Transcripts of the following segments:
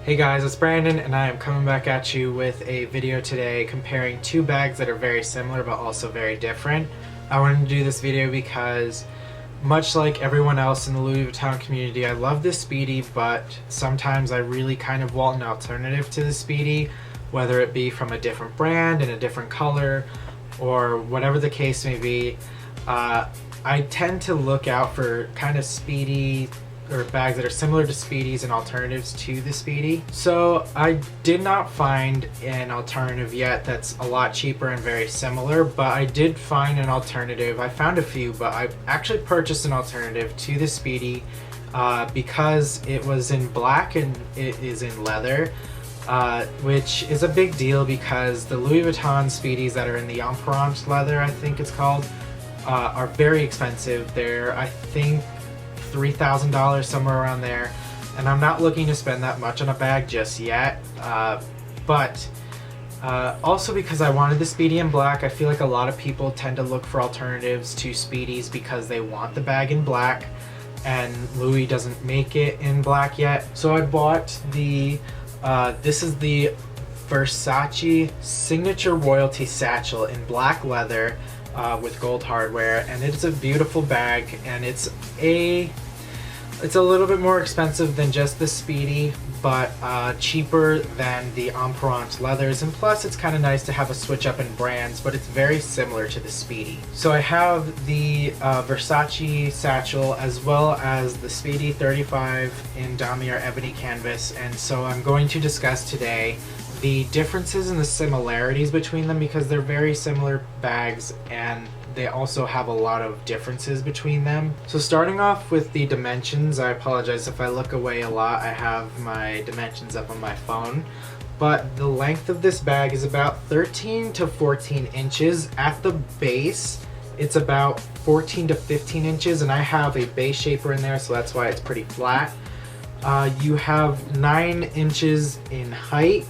Hey guys, it's Brandon and I am coming back at you with a video today comparing two bags that are very similar but also very different. I wanted to do this video because much like everyone else in the Louis Vuitton community, I love this Speedy, but sometimes I really kind of want an alternative to the Speedy, whether it be from a different brand in a different color or whatever the case may be. I tend to look out for kind of Speedy or bags that are similar to Speedies and alternatives to the Speedy. So I did not find an alternative yet that's a lot cheaper and very similar, but I did find an alternative. I found a few, but I actually purchased an alternative to the Speedy because it was in black and it is in leather, which is a big deal because the Louis Vuitton Speedies that are in the Empreinte leather, I think it's called, are very expensive. They're, I think, $3,000, somewhere around there, and I'm not looking to spend that much on a bag just yet, but also because I wanted the Speedy in black. I feel like a lot of people tend to look for alternatives to Speedies because they want the bag in black, and Louis doesn't make it in black yet. So I bought the this is the Versace Signature Royalty Satchel in black leather with gold hardware, and it's a beautiful bag, and it's a little bit more expensive than just the Speedy, but cheaper than the Empreinte leathers, and plus it's kind of nice to have a switch up in brands, but it's very similar to the Speedy. So I have the Versace Satchel as well as the Speedy 35 in Damier Ebony Canvas, and so I'm going to discuss today the differences and the similarities between them because they're very similar bags and they also have a lot of differences between them. So starting off with the dimensions, I apologize if I look away a lot. I have my dimensions up on my phone, but the length of this bag is about 13 to 14 inches. At the base, it's about 14 to 15 inches, and I have a base shaper in there, so that's why it's pretty flat. You have 9 inches in height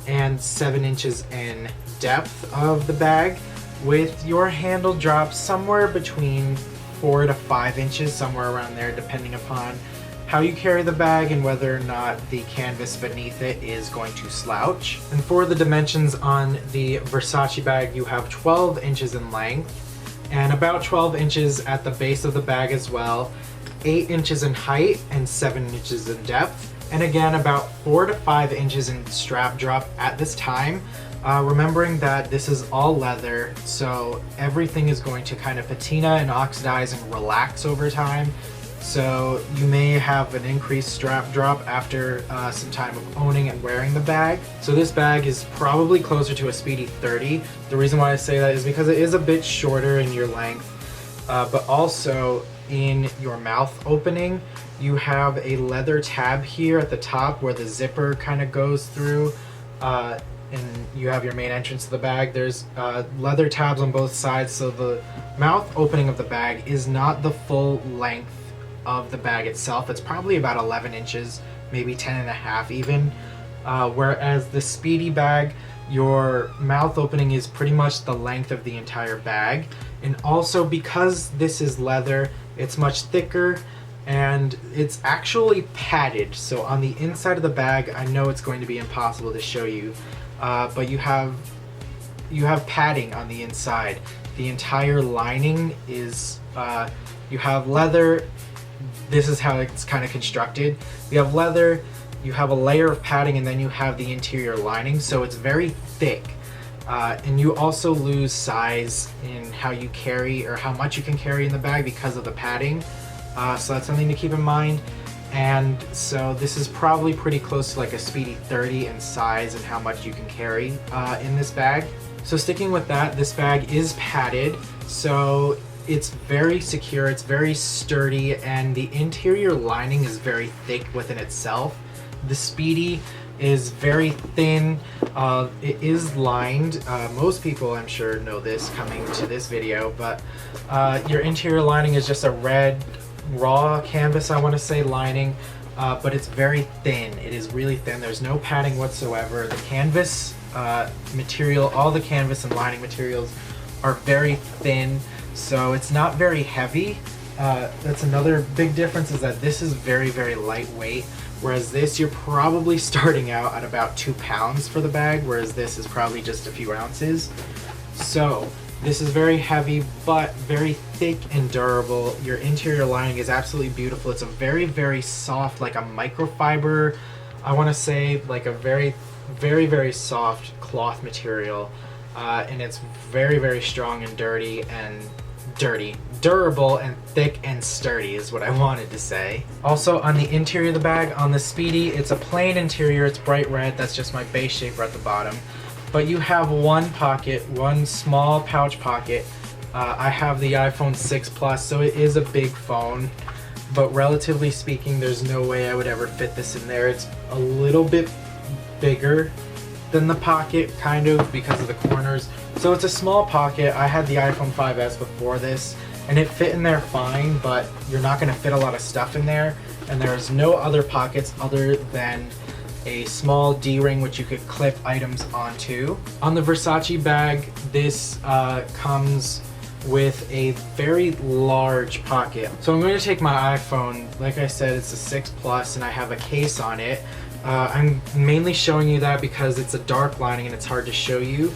and 7 inches in depth of the bag, with your handle drop somewhere between 4 to 5 inches, somewhere around there, depending upon how you carry the bag and whether or not the canvas beneath it is going to slouch. And for the dimensions on the Versace bag, you have 12 inches in length and about 12 inches at the base of the bag as well, 8 inches in height and 7 inches in depth, and again about 4 to 5 inches in strap drop at this time. Remembering that this is all leather, so everything is going to kind of patina and oxidize and relax over time. So you may have an increased strap drop after some time of owning and wearing the bag. So this bag is probably closer to a Speedy 30. The reason why I say that is because it is a bit shorter in your length, but also in your mouth opening. You have a leather tab here at the top where the zipper kind of goes through, and you have your main entrance to the bag. There's leather tabs on both sides, so the mouth opening of the bag is not the full length of the bag itself. It's probably about 11 inches, maybe 10 and a half even, whereas the Speedy bag, your mouth opening is pretty much the length of the entire bag. And also because this is leather, it's much thicker and it's actually padded. So on the inside of the bag, I know it's going to be impossible to show you, but you have padding on the inside. The entire lining is, you have leather. This is how it's kind of constructed. You have leather, you have a layer of padding, and then you have the interior lining, so it's very thick. And you also lose size in how you carry or how much you can carry in the bag because of the padding. So that's something to keep in mind. And so this is probably pretty close to like a Speedy 30 in size and how much you can carry in this bag. So sticking with that, this bag is padded, so it's very secure, it's very sturdy, and the interior lining is very thick within itself. The Speedy is very thin. It is lined. Most people, I'm sure, know this coming to this video, but your interior lining is just a red raw canvas, I want to say, lining, but it's very thin. It is really thin. There's no padding whatsoever. The canvas material, all the canvas and lining materials are very thin, so it's not very heavy. That's another big difference, is that this is very, very lightweight, whereas this, you're probably starting out at about 2 pounds for the bag, whereas this is probably just a few ounces. So this is very heavy, but very thick and durable. Your interior lining is absolutely beautiful. It's a very, very soft, like a microfiber, I want to say like a very, very, very soft cloth material. And it's very, very strong and durable and thick and sturdy is what I wanted to say. Also on the interior of the bag, on the Speedy, it's a plain interior, it's bright red, that's just my base shaper at the bottom. But you have one pocket, one small pouch pocket. I have the iPhone 6 Plus, so it is a big phone, but relatively speaking, there's no way I would ever fit this in there. It's a little bit bigger than the pocket, kind of, because of the corners. So it's a small pocket. I had the iPhone 5S before this, and it fit in there fine, but you're not gonna fit a lot of stuff in there. And there's no other pockets other than a small D-ring which you could clip items onto. On the Versace bag, this comes with a very large pocket. So I'm going to take my iPhone, like I said, it's a 6 Plus, and I have a case on it. I'm mainly showing you that because it's a dark lining and it's hard to show you,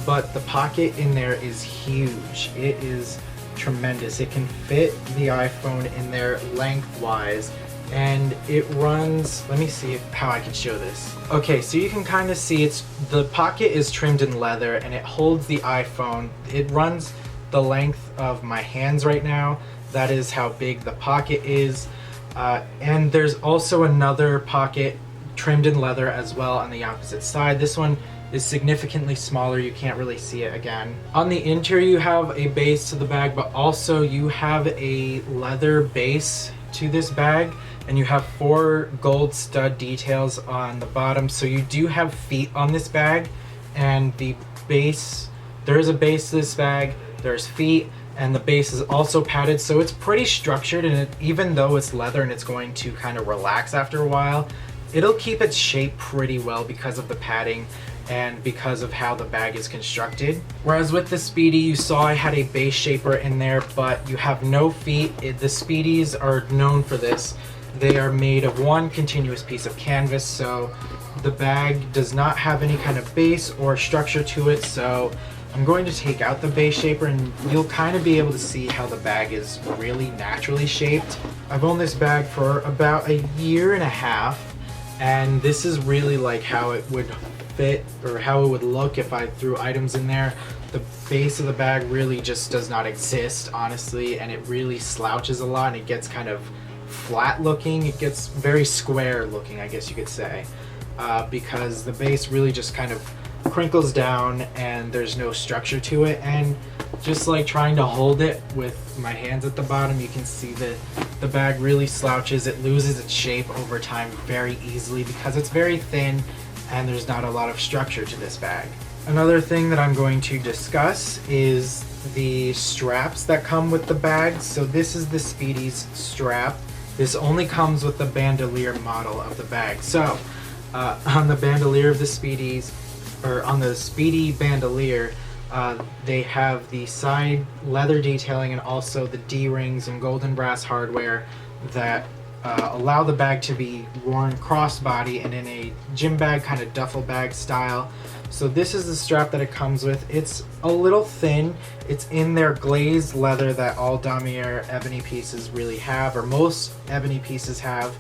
but the pocket in there is huge. It is tremendous. It can fit the iPhone in there lengthwise, and it runs, let me see how I can show this. Okay, so you can kind of see the pocket is trimmed in leather and it holds the iPhone. It runs the length of my hands right now. That is how big the pocket is. And there's also another pocket trimmed in leather as well on the opposite side. This one is significantly smaller. You can't really see it again. On the interior, you have a base to the bag, but also you have a leather base to this bag, and you have 4 gold stud details on the bottom. So you do have feet on this bag, and the base, there is a base to this bag, there's feet, and the base is also padded, so it's pretty structured. And even though it's leather and it's going to kind of relax after a while, it'll keep its shape pretty well because of the padding and because of how the bag is constructed. Whereas with the Speedy, you saw I had a base shaper in there, but you have no feet. The Speedies are known for this. They are made of one continuous piece of canvas, so the bag does not have any kind of base or structure to it. So I'm going to take out the base shaper, and you'll kind of be able to see how the bag is really naturally shaped. I've owned this bag for about a year and a half, and this is really like how it would fit, or how it would look if I threw items in there. The base of the bag really just does not exist, honestly, and it really slouches a lot, and it gets kind of flat looking. It gets very square looking, I guess you could say, because the base really just kind of crinkles down and there's no structure to it. And just like trying to hold it with my hands at the bottom, you can see that the bag really slouches. It loses its shape over time very easily because it's very thin and there's not a lot of structure to this bag. Another thing that I'm going to discuss is the straps that come with the bag. So this is the Speedy's strap. This only comes with the bandolier model of the bag. So on the bandolier of the Speedies, or on the Speedy bandolier, they have the side leather detailing and also the D-rings and golden brass hardware that allow the bag to be worn crossbody and in a gym bag, kind of duffel bag style. So this is the strap that it comes with. It's a little thin. It's in their glazed leather that all damier ebony pieces really have, or most ebony pieces have.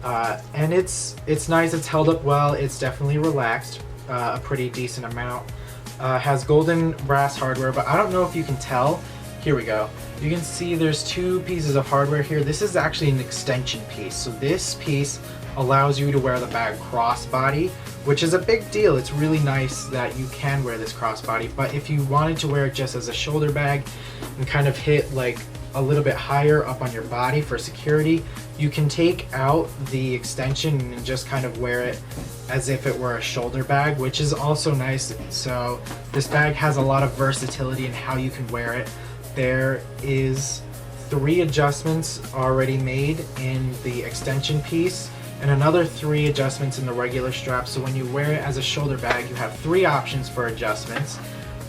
And it's nice. It's held up well. It's definitely relaxed a pretty decent amount. Has golden brass hardware, but I don't know if you can tell. Here we go. You can see there's 2 pieces of hardware here. This is actually an extension piece. So this piece allows you to wear the bag crossbody, which is a big deal. It's really nice that you can wear this crossbody, but if you wanted to wear it just as a shoulder bag and kind of hit like a little bit higher up on your body for security, you can take out the extension and just kind of wear it as if it were a shoulder bag, which is also nice. So this bag has a lot of versatility in how you can wear it. There is 3 adjustments already made in the extension piece and another 3 adjustments in the regular strap. So when you wear it as a shoulder bag, you have 3 options for adjustments,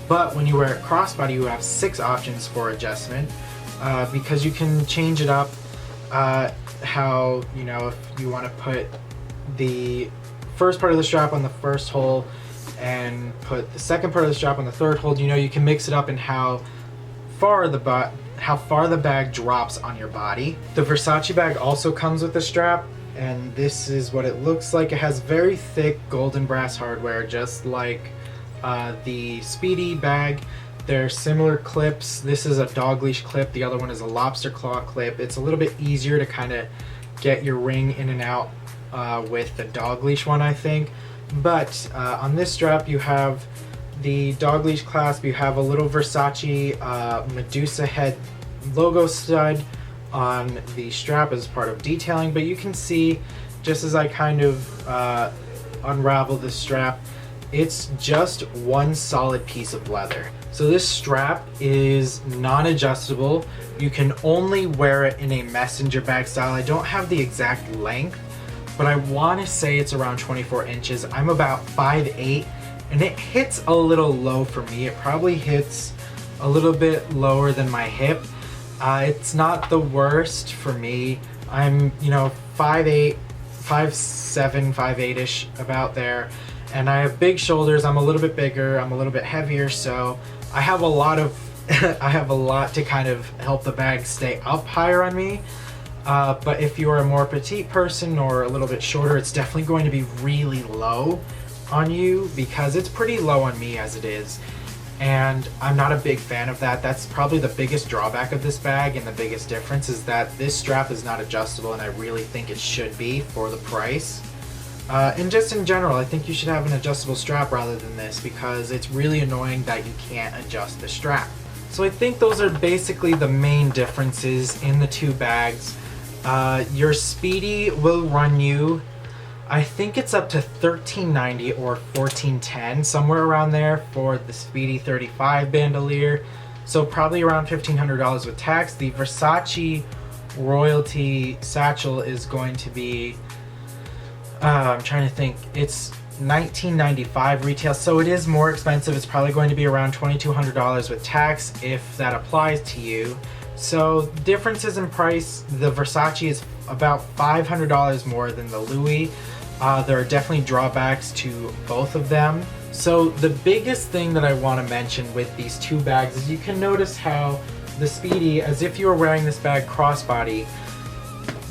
but when you wear it crossbody, you have 6 options for adjustment. because you can change it up how, you know, if you want to put the first part of the strap on the first hole and put the second part of the strap on the third hole, you know, you can mix it up in how far the bag drops on your body. The Versace bag also comes with a strap, and this is what it looks like. It has very thick golden brass hardware, just like the Speedy bag. They're similar clips. This is a dog leash clip, the other one is a lobster claw clip. It's a little bit easier to kind of get your ring in and out with the dog leash one, I think. But on this strap you have the dog leash clasp, you have a little Versace Medusa head logo stud on the strap as part of detailing, but you can see, just as I kind of unravel this strap, it's just one solid piece of leather. So this strap is non-adjustable. You can only wear it in a messenger bag style. I don't have the exact length, but I want to say it's around 24 inches. I'm about 5'8", and it hits a little low for me. It probably hits a little bit lower than my hip. It's not the worst for me. I'm, you know, 5'8", 5'7", 5'8"-ish, about there. And I have big shoulders. I'm a little bit bigger. I'm a little bit heavier, so I have a lot of I have a lot to kind of help the bag stay up higher on me. But if you are a more petite person or a little bit shorter, it's definitely going to be really low on you, because it's pretty low on me as it is. And I'm not a big fan of that. That's probably the biggest drawback of this bag, and the biggest difference is that this strap is not adjustable, and I really think it should be for the price. And just in general, I think you should have an adjustable strap rather than this, because it's really annoying that you can't adjust the strap. So I think those are basically the main differences in the two bags. Your Speedy will run you, I think it's up to $13.90 or $14.10, somewhere around there for the Speedy 35 bandolier. So probably around $1,500 with tax. The Versace royalty satchel is going to be, I'm trying to think, it's $19.95 retail, so it is more expensive. It's probably going to be around $2,200 with tax if that applies to you. So differences in price, the Versace is about $500 more than the Louis. There are definitely drawbacks to both of them. So the biggest thing that I want to mention with these two bags is you can notice how the Speedy, as if you were wearing this bag crossbody,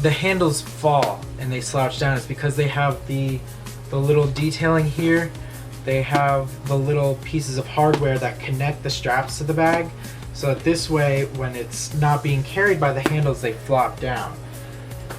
the handles fall and they slouch down. It's because they have the little detailing here. They have the little pieces of hardware that connect the straps to the bag, so that this way, when it's not being carried by the handles, they flop down.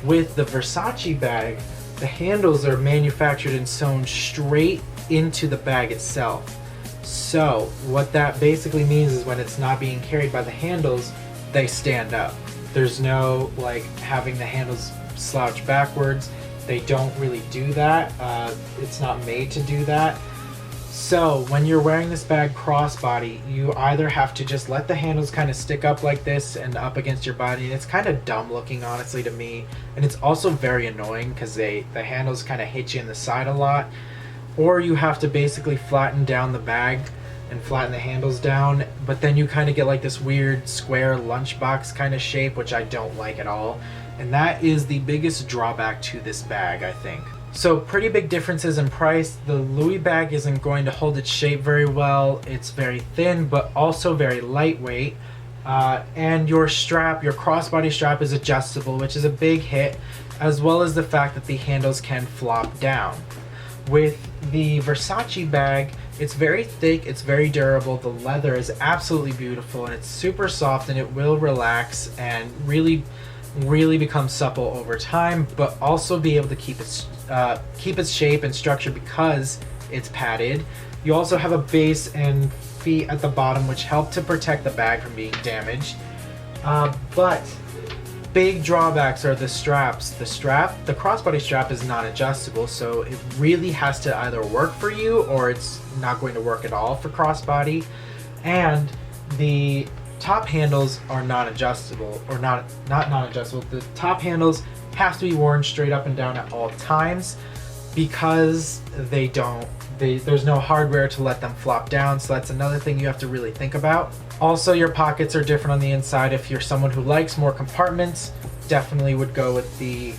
With the Versace bag, the handles are manufactured and sewn straight into the bag itself. So what that basically means is when it's not being carried by the handles, they stand up. There's no like having the handles slouch backwards. They don't really do that. It's not made to do that. So when you're wearing this bag crossbody, you either have to just let the handles kind of stick up like this and up against your body, and it's kind of dumb looking, honestly, to me. And it's also very annoying because the handles kind of hit you in the side a lot. Or you have to basically flatten down the bag and flatten the handles down, but then you kind of get like this weird square lunchbox kind of shape, which I don't like at all. And that is the biggest drawback to this bag, I think. So pretty big differences in price. The Louis bag isn't going to hold its shape very well. It's very thin, but also very lightweight. And your strap, your crossbody strap, is adjustable, which is a big hit, as well as the fact that the handles can flop down. With the Versace bag, it's very thick, it's very durable, the leather is absolutely beautiful, and it's super soft, and it will relax and really become supple over time, but also be able to keep its shape and structure because it's padded. You also have a base and feet at the bottom, which help to protect the bag from being damaged. But big drawbacks are the straps. The crossbody strap is not adjustable, so it really has to either work for you or it's not going to work at all for crossbody. And the top handles are not adjustable, or not adjustable. The top handles have to be worn straight up and down at all times because there's no hardware to let them flop down, so that's another thing you have to really think about. Also, your pockets are different on the inside. If you're someone who likes more compartments, definitely would go with the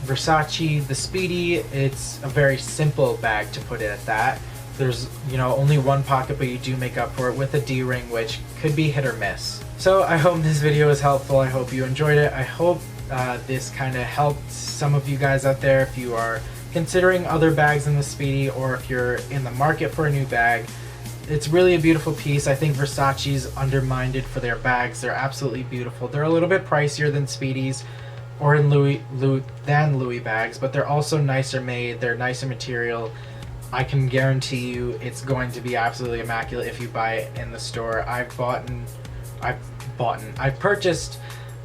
Versace, the Speedy. It's a very simple bag to put in at that. There's, only one pocket, but you do make up for it with a D-ring, which could be hit or miss. So I hope this video was helpful. I hope you enjoyed it. I hope this kind of helped some of you guys out there if you are considering other bags in the Speedy, or if you're in the market for a new bag. It's really a beautiful piece. I think Versace's undermined for their bags. They're absolutely beautiful. They're a little bit pricier than Speedy's or in Louis bags, but they're also nicer made. They're nicer material. I can guarantee you it's going to be absolutely immaculate if you buy it in the store. I've purchased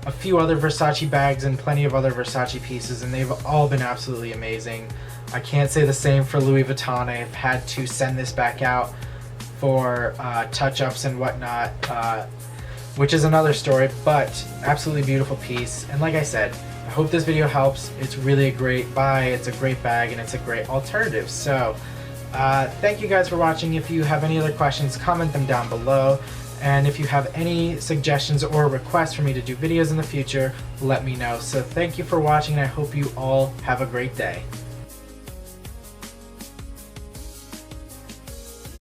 a few other Versace bags and plenty of other Versace pieces, and they've all been absolutely amazing. I can't say the same for Louis Vuitton. I've had to send this back out for touch-ups and whatnot, which is another story, but absolutely beautiful piece. And like I said, I hope this video helps. It's really a great buy, it's a great bag, and it's a great alternative. So thank you guys for watching. If you have any other questions, comment them down below. And if you have any suggestions or requests for me to do videos in the future, let me know. So thank you for watching, and I hope you all have a great day.